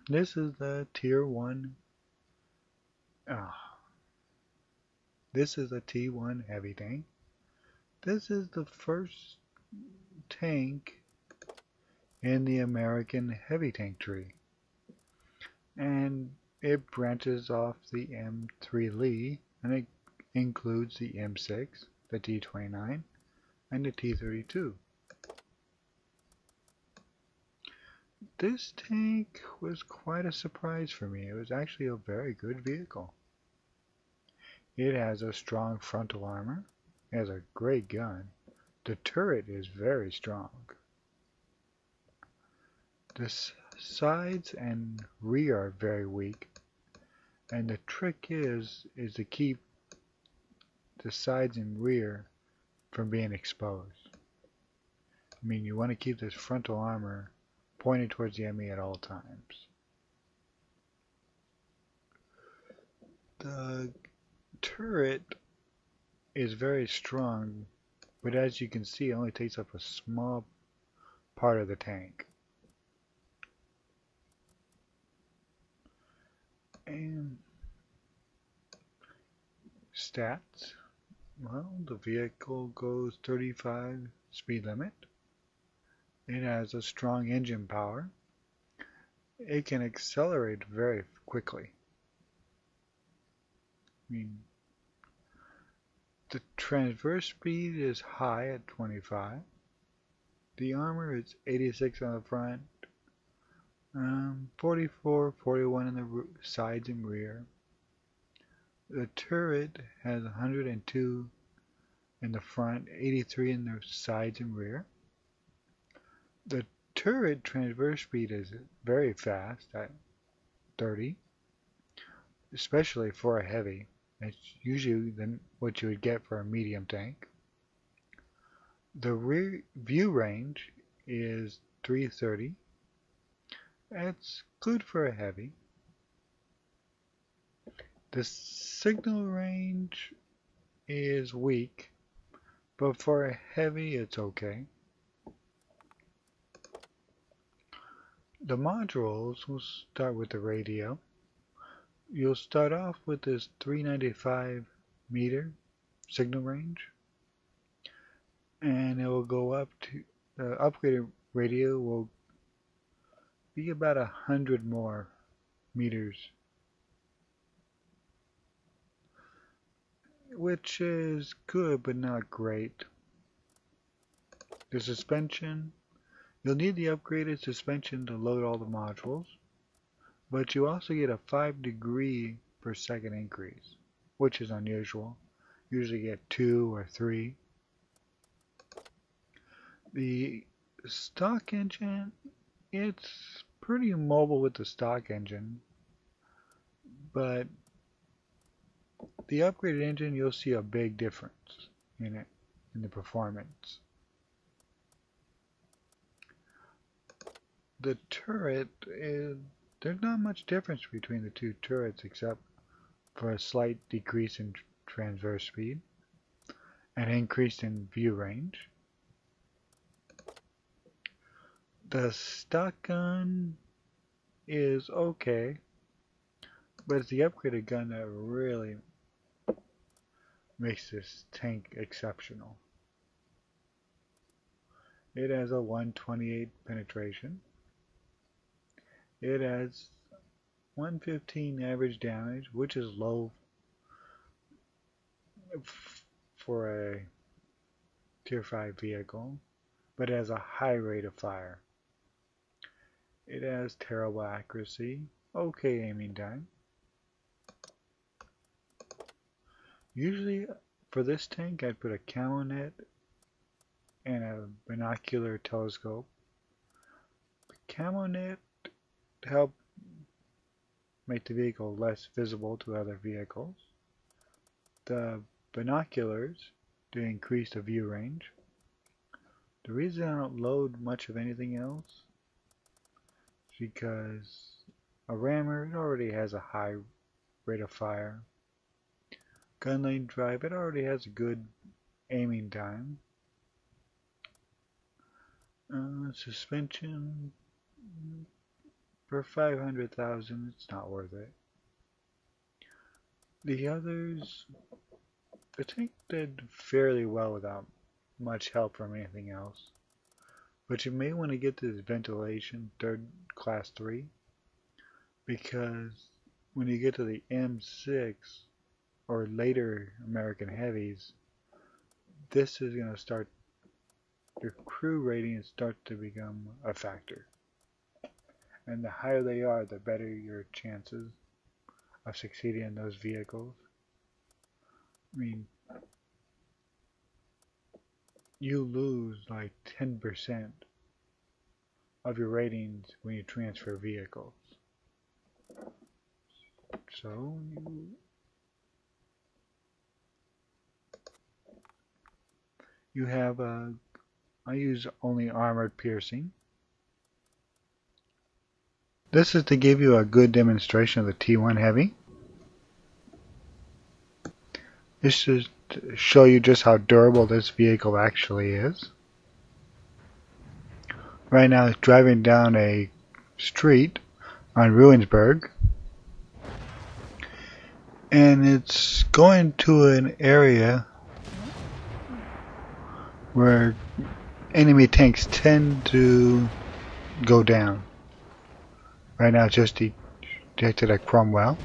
This is the Tier 1. Uh, this is a T1 Heavy tank. This is the first tank in the American heavy tank tree. And it branches off the M3 Lee, and it includes the M6, the T29, and the T32. This tank was quite a surprise for me. It was actually a very good vehicle. It has a strong frontal armor, it has a great gun, the turret is very strong. The sides and rear are very weak, and the trick is to keep the sides and rear from being exposed. I mean, you want to keep this frontal armor pointed towards the enemy at all times. The turret is very strong, but as you can see, it only takes up a small part of the tank. And stats, well, the vehicle goes 35 speed limit. It has a strong engine power. It can accelerate very quickly. I mean, the transverse speed is high at 25. The armor is 86 on the front, 44, 41 on the sides and rear. The turret has 102 in the front, 83 in the sides and rear. The turret transverse speed is very fast at 30, especially for a heavy. It's usually what you would get for a medium tank. The rear view range is 330. That's good for a heavy. The signal range is weak, but for a heavy it's okay. The modules, will start with the radio. You'll start off with this 395 meter signal range, and it will go up to, the upgraded radio will be about 100 more meters, which is good but not great. The suspension, you'll need the upgraded suspension to load all the modules, but you also get a 5 degree per second increase, which is unusual. You usually get 2 or 3. The stock engine, it's pretty mobile with the stock engine, but the upgraded engine, you'll see a big difference in it, in the performance. The turret, there's not much difference between the two turrets except for a slight decrease in transverse speed, an increase in view range. The stock gun is okay, but it's the upgraded gun that really makes this tank exceptional. It has a 128 penetration. It has 115 average damage, which is low for a Tier 5 vehicle, but it has a high rate of fire. It has terrible accuracy, okay aiming time. Usually for this tank I'd put a camo net and a binocular telescope. The camo net to help make the vehicle less visible to other vehicles. The binoculars to increase the view range. The reason I don't load much of anything else is because a rammer, it already has a high rate of fire. Gun lane drive, it already has a good aiming time. Suspension, For 500,000, it's not worth it. The others, the tank did fairly well without much help from anything else. But you may want to get this ventilation, third class 3, because when you get to the M6 or later American Heavies, this is going to start, your crew rating start to become a factor. And the higher they are, the better your chances of succeeding in those vehicles. I mean, you lose like 10% of your ratings when you transfer vehicles. So you have I use only armored piercing. This is to give you a good demonstration of the T1 Heavy. This is to show you just how durable this vehicle actually is. Right now it's driving down a street on Ruinsburg, and it's going to an area where enemy tanks tend to go down. Right now it's just detected a Cromwell,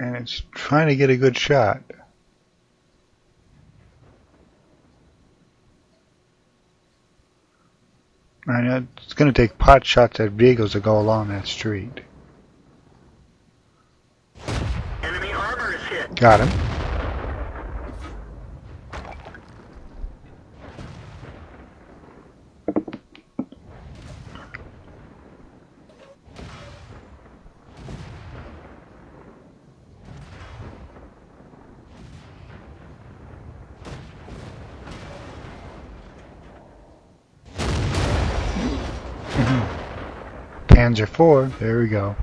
and it's trying to get a good shot. I know it's going to take pot shots at vehicles that go along that street. Enemy armor is hit. Got him. Panzer IV, there we go.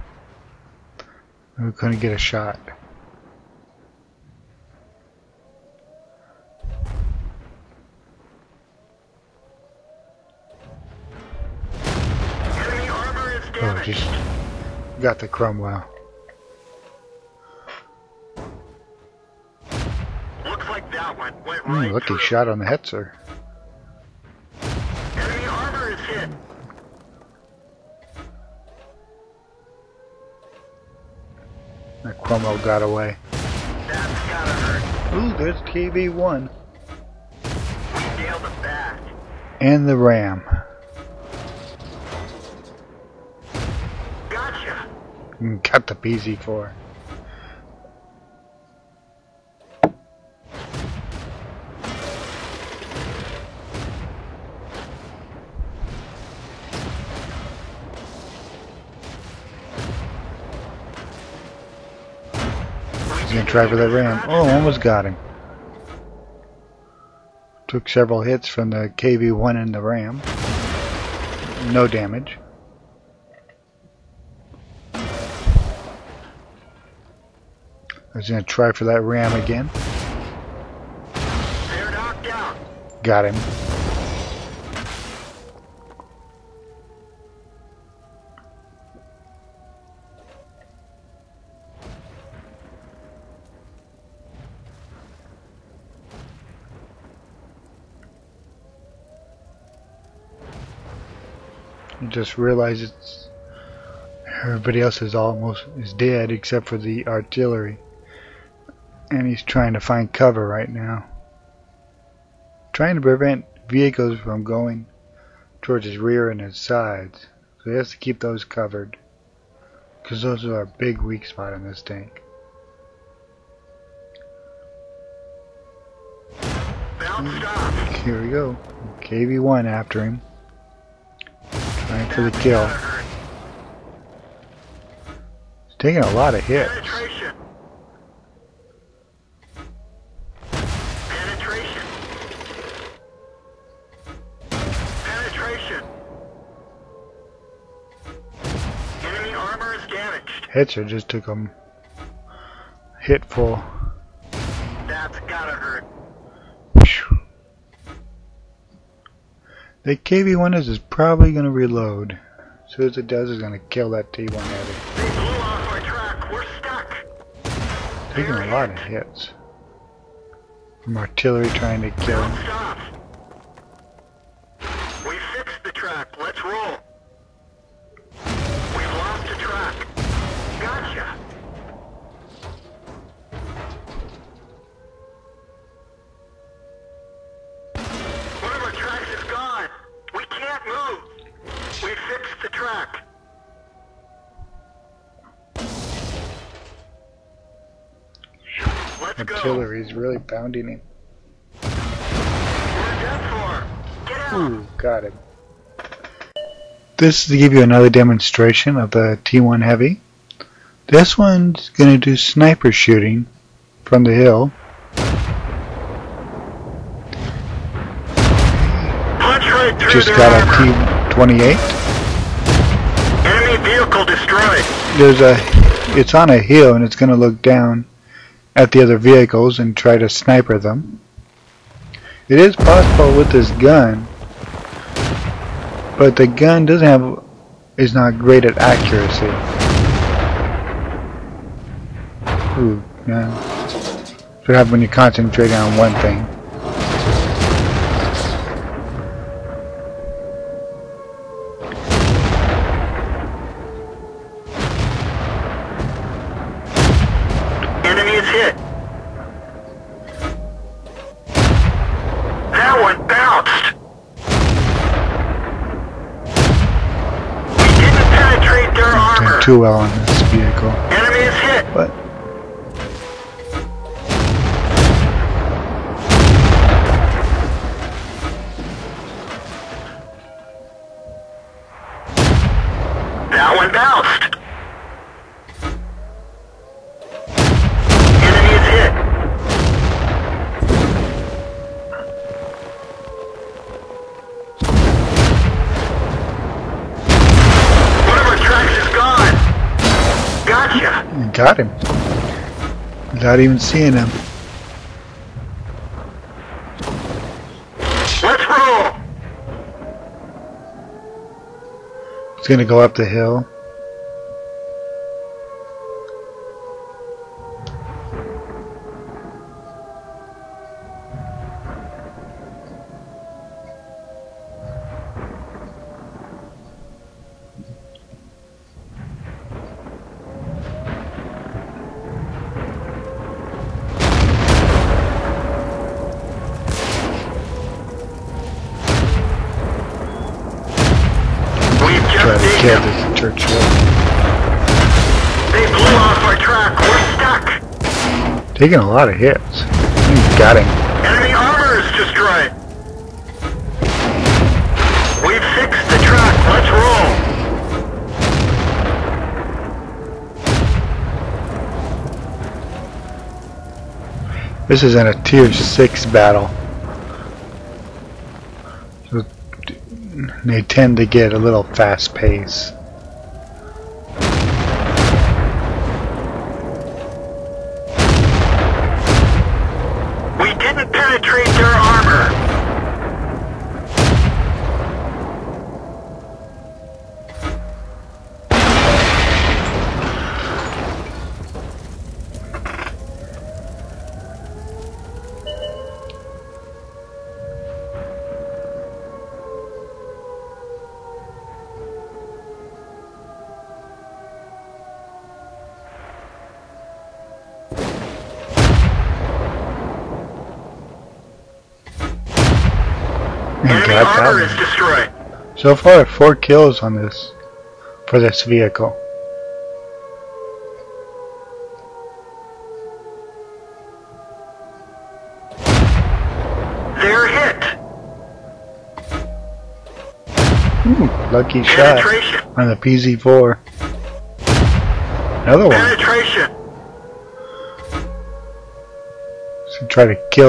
We're going to get a shot. Enemy armor is Oh, damaged. just got the Cromwell. Looks like that one went right Lucky through. shot on the Hetzer. Enemy armor is hit. That Cromwell got away. That's gotta hurt. Ooh, there's KV1. We nailed it back. And the Ram. Gotcha. Got the PZ4. He's gonna try for that Ram. Oh, almost got him. Took several hits from the KV1 and the Ram. No damage. I was gonna try for that Ram again. They're knocked out. Got him. You just realize it's everybody else is dead except for the artillery, and he's trying to find cover right now, trying to prevent vehicles from going towards his rear and his sides. So he has to keep those covered, because those are a big weak spot in this tank. Bounce stop. Here we go. KV1 after him, trying for the kill. Gotta hurt. He's taking a lot of hits. Penetration. Penetration. Penetration. Enemy armor is damaged. Hetzer just took him hit full. That's gotta hurt. The KV-1 is probably going to reload. As soon as it does, it's going to kill that T1 Heavy. They blew off our track. We're stuck. Taking a lot of hits from artillery trying to kill him. Stop. We fixed the track. Let's roll. We've lost the track. Gotcha. One of our tracks is gone. We can't move. We fixed the track. Let's go. Artillery's really pounding him. We're done for. Get out. Ooh, got him. This is to give you another demonstration of the T1 Heavy. This one's going to do sniper shooting from the hill. Punch right through Just their got a armor. T-28. Enemy vehicle destroyed. It's on a hill and it's going to look down at the other vehicles and try to sniper them. It is possible with this gun, but the gun is not great at accuracy. Ooh, yeah. That's what happens when you concentrate on one thing. Enemy is hit. That one bounced. We didn't penetrate their armor. Doing too well on this vehicle, Enemy is hit. but That one bounced. Enemy is hit. One of our tracks is gone. Gotcha. you got him without even seeing him. Let's roll. It's gonna go up the hill. We've Try just to beat kill them. this Churchill. They blew off our track. We're stuck. Taking a lot of hits. You got him. Enemy armor is destroyed. We've fixed the track. Let's roll. This is in a tier 6 battle. So they tend to get a little fast pace. We didn't penetrate their armor. And Enemy got that armor is one. destroyed. So far 4 kills on this for this vehicle. They're hit. Ooh, lucky shot Penetration. on the PZ4. Another one. Penetration. So try to kill